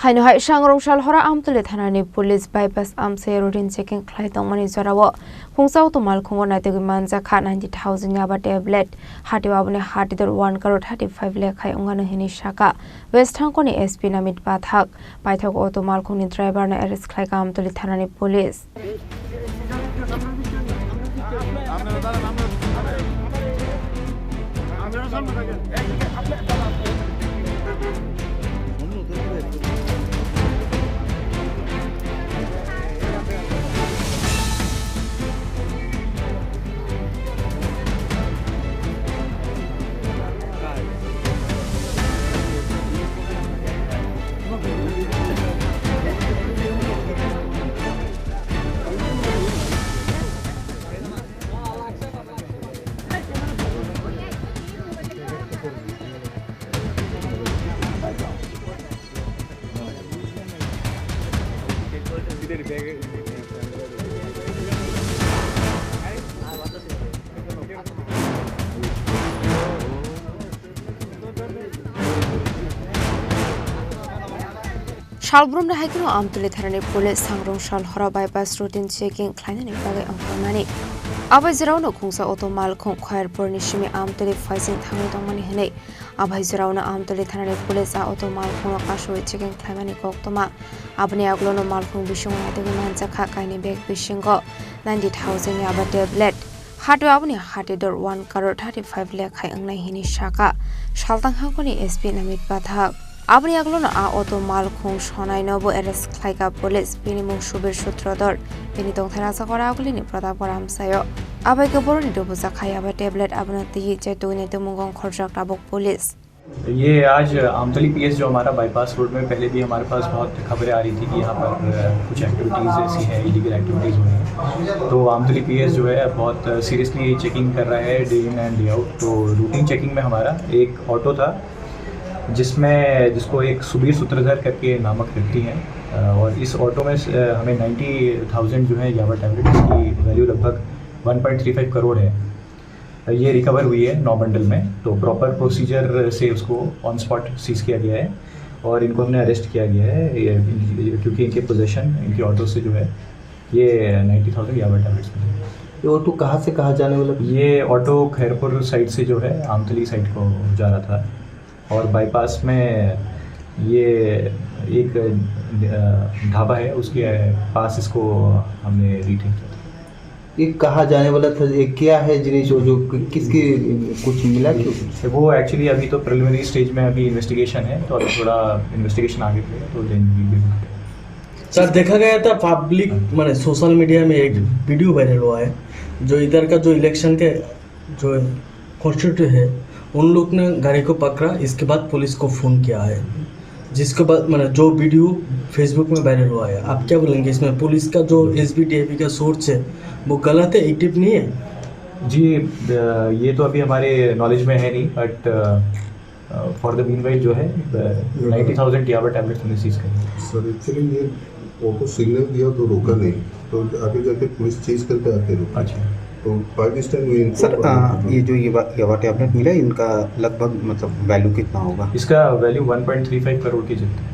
Haino hai sangrong shal hora amtule thanani police bypass amse routine checking khlai tongmani jarawo Khungsa to Malkhungo Naitokgwi Manjakha 90,000 Yaba tablet hatiwa abune hatidor 1 crore 35 lakh khai ongano hini shaka West Hangkoni SP namit pathak paithok auto Malkhungni driver na arrest khlai ka amtule thanani police Shalbrum na haikino amtule tharani police sangrong shal hora bypass routine checking khlainani bagai amphormani abai jirauna Khungsa auto Malkhung khairpur nishimi amtule faising thangni tongmani hene abai jirauna amtule tharani police auto Malkhung kasoi checking khlaimani koktoma abni aglono Malkhung bishong Naitokgwi Manjakha kaini bag bishingo 90,000 Yaba tablet hatu abni hatidor 1 crore 35 lakh khai angnai hini shaka shaltang hangkoni SP namit pathak Abni aglono auto Malkhung shonai nobo arrest khlaika police binimung subir sutrodor bini tongthara sakora agulini pradap koram sayo abai goboroni dobuza khayaba tablet abnati chaitone tumungong khorjak tabok police ये आज आमतली PS जो हमारा bypass road में पहले भी हमारे पास बहुत खबरें आ रही थी कि यहाँ पर कुछ एक्टिविटीज़ ऐसी हैं इलीगल एक्टिविटीज़ हो रही हैं तो आमतली पीएस जो है बहुत सीरियसली चेकिंग कर रहा है day in and day out तो रूटीन चेकिंग में हमारा एक ऑटो था जिसको एक सुबीर सूत्रधर करके नामक व्यक्ति हैं और इस ऑटो में हमें 90,000 जो है याबा टैबलेट इसकी वैल्यू लगभग 1.35 करोड़ है ये रिकवर हुई है 9 बंडल में तो प्रॉपर प्रोसीजर से उसको ऑन स्पॉट सीज किया गया है और इनको हमने अरेस्ट किया गया है क्योंकि इनके पोजेशन इनके ऑटो से जो है ये 90,000 याबा टैबलेट्स मिले। ये ऑटो कहाँ से कहाँ जाने वाला? ये ऑटो खैरपुर साइड से जो है आमतली साइड को जा रहा था और बाईपास में ये एक ढाबा है उसके पास इसको हमने रिटेन किया था। ये कहाँ जाने वाला था? ये क्या है जिनिस जो किसकी कुछ मिला क्यों? वो एक्चुअली अभी तो प्रिलिमिनरी स्टेज में अभी इन्वेस्टिगेशन है तो अभी थोड़ा इन्वेस्टिगेशन आगे बढ़े तो देन सर देखा गया था पब्लिक माने सोशल मीडिया में एक वीडियो वायरल हुआ है जो इधर का जो इलेक्शन के जो कॉन्स्टिट्यूट है उन लोग ने गाड़ी को पकड़ा इसके बाद पुलिस को फ़ोन किया है जिसके बाद मैंने जो वीडियो फेसबुक में वायरल हुआ है आप क्या बोलेंगे इसमें? पुलिस का जो SBDAP का सोर्स है वो गलत है, एक्टिव नहीं है? जी ये तो अभी हमारे नॉलेज में है नहीं बट फॉर द मीनवाइल जो है 90,000 याबा टैबलेट्स हमने सीज करी। सर एक्चुअली ये ऑटो सिग्नल दिया तो रोका नहीं तो आगे जाके पुलिस चेज करके आते रोका। अच्छा तो बाय दिस टाइम सर ये जो याबा टैबलेट मिला इनका लगभग मतलब वैल्यू कितना होगा? इसका वैल्यू 1.35 करोड़ की जितनी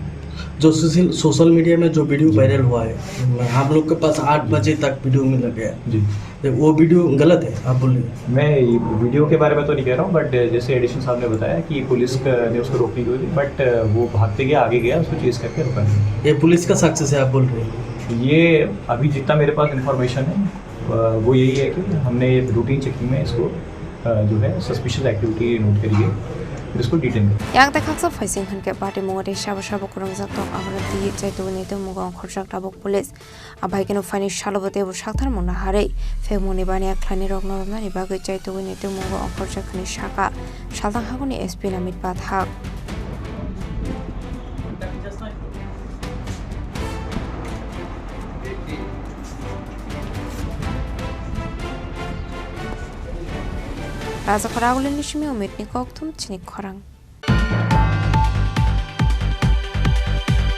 जो सोशल मीडिया में जो वीडियो वायरल हुआ है हम लोग के पास 8 बजे तक वीडियो मिल गया जी वो वीडियो गलत है आप बोलिए। मैं वीडियो के बारे में तो नहीं कह रहा हूँ बट जैसे एडिशन साहब ने बताया कि पुलिस ने उसको रोकने की हुई बट वो भागते गया आगे गया उसको चेज करके रुका। ये पुलिस का सक्सेस है आप बोल रहे हैं? ये अभी जितना मेरे पास इन्फॉर्मेशन है वो यही है कि हमने रूटीन चेकिंग में इसको जो है सस्पिशियस एक्टिविटी नोट करी है इसको डिटेन कर yang ta khaksa faising han ke party mongore shaba shaba kurang jak tok amrati chaitone te mugong khorjak tabok police abai keno fani shalobote bu shakthar mona hare femoni bani akhlani rokno romnani bagai chaitone te mugong khorjak khani shaka shaltang hagoni SP namit pathak Raza Khorang nishimi umitni koktum Chini Khorang